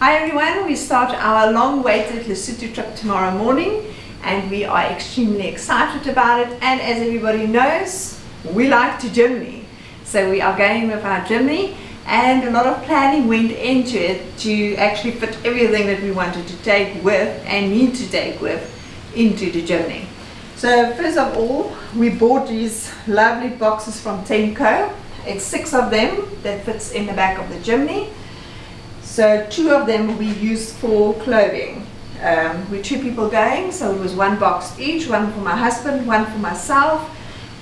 Hi everyone, we start our long-awaited Lesotho trip tomorrow morning and we are extremely excited about it, and as everybody knows, we like to Jimny. So we are going with our Jimny and a lot of planning went into it to actually fit everything that we wanted to take with and need to take with into the Jimny. So first of all, we bought these lovely boxes from Tenco. It's 6 of them that fits in the back of the Jimny. So 2 of them we used for clothing. We're 2 people going, so it was 1 box each, one for my husband, one for myself.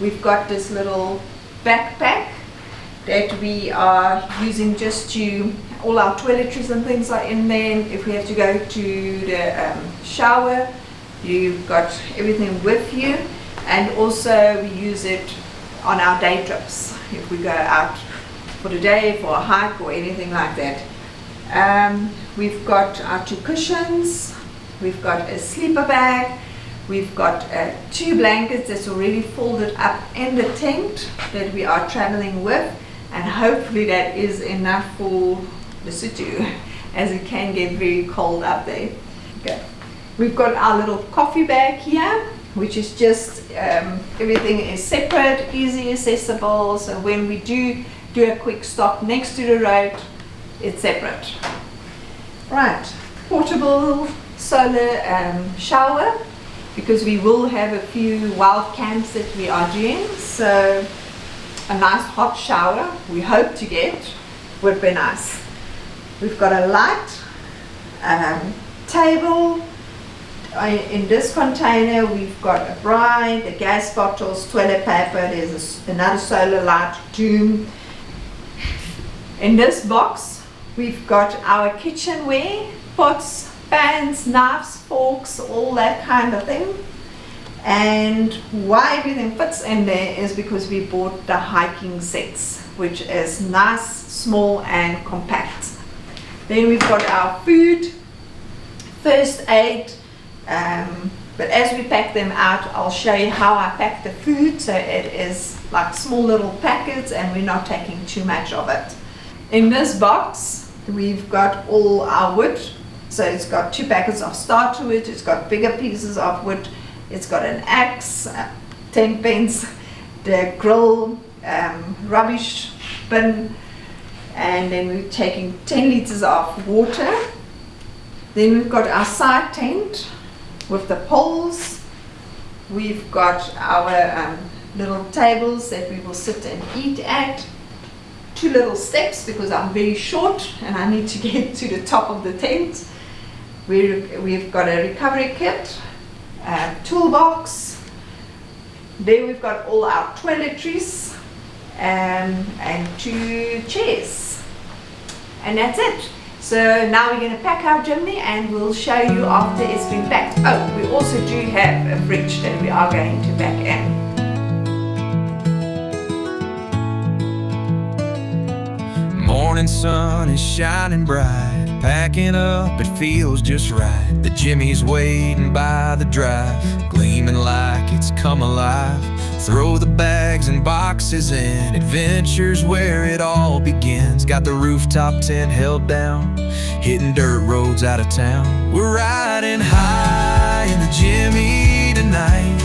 We've got this little backpack that we are using just to, all our toiletries and things are in there. If we have to go to the shower, you've got everything with you, and also we use it on our day trips if we go out for the day, for a hike or anything like that. We've got our 2 cushions, we've got a sleeper bag, we've got 2 blankets that's already folded up in the tent that we are traveling with, and hopefully that is enough for Lesotho as it can get very cold up there. Okay. We've got our little coffee bag here, which is just everything is separate, easy accessible, so when we do a quick stop next to the road, it's separate. Right, portable solar shower, because we will have a few wild camps that we are doing, so a nice hot shower we hope to get would be nice. We've got a light, table. In this container we've got a braai, the gas bottles, toilet paper, there's another solar light, doom. In this box we've got our kitchenware, pots, pans, knives, forks, all that kind of thing. And why everything fits in there is because we bought the hiking sets, which is nice, small and compact. Then we've got our food, first aid, but as we pack them out, I'll show you how I pack the food, so it is like small little packets and we're not taking too much of it. In this box we've got all our wood, so it's got 2 packets of starter wood, it's got bigger pieces of wood, it's got an axe, 10 pence, the grill, rubbish bin, and then we're taking 10 liters of water. Then we've got our side tent with the poles. We've got our little tables that we will sit and eat at. 2 little steps because I'm very short and I need to get to the top of the tent. We've got a recovery kit, a toolbox. There we've got all our toiletries and 2 chairs. And that's it. So now we're going to pack our Jimny and we'll show you after it's been packed. Oh, we also do have a fridge that we are going to pack in. Morning sun is shining bright, packing up, it feels just right. The Jimmy's waiting by the drive, gleaming like it's come alive. Throw the bags and boxes in, adventure's where it all begins. Got the rooftop tent held down, hitting dirt roads out of town. We're riding high in the Jimmy tonight,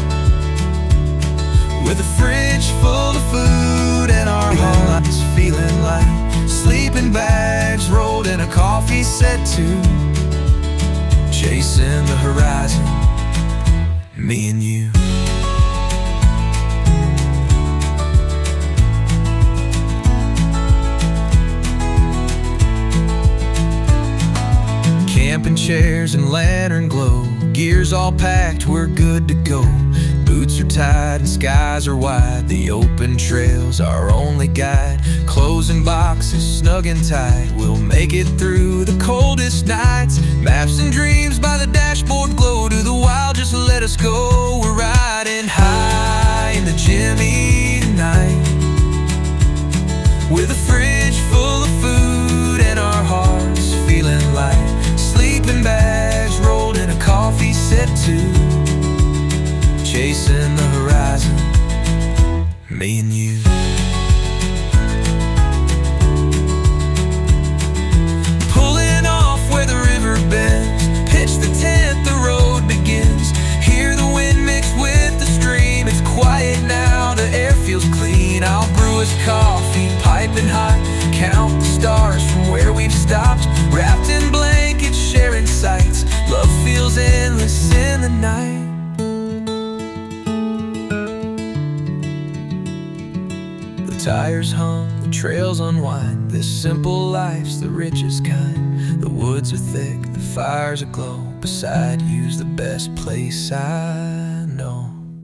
with a fridge full of food and our hearts feeling light. Sleeping bags rolled in a coffee set too, chasing the horizon, me and you. Camping chairs and lantern glow, gear's all packed, we're good to go. Boots are tied and skies are wide, the open trail's our only guide. Clothes and boxes snug and tight, we'll make it through the coldest nights. Maps and dreams by the dashboard glow, to the wild just let us go. We're riding high in the Jimmy tonight, with a fridge full of food and our hearts feeling light. Sleeping bags rolled in a coffee set too, chasing the horizon, me and you. Pulling off where the us coffee, piping hot, count the stars from where we've stopped. Wrapped in blankets, sharing sights, love feels endless in the night. The tires hum, the trails unwind. This simple life's the richest kind. The woods are thick, the fire's aglow. Beside you's the best place I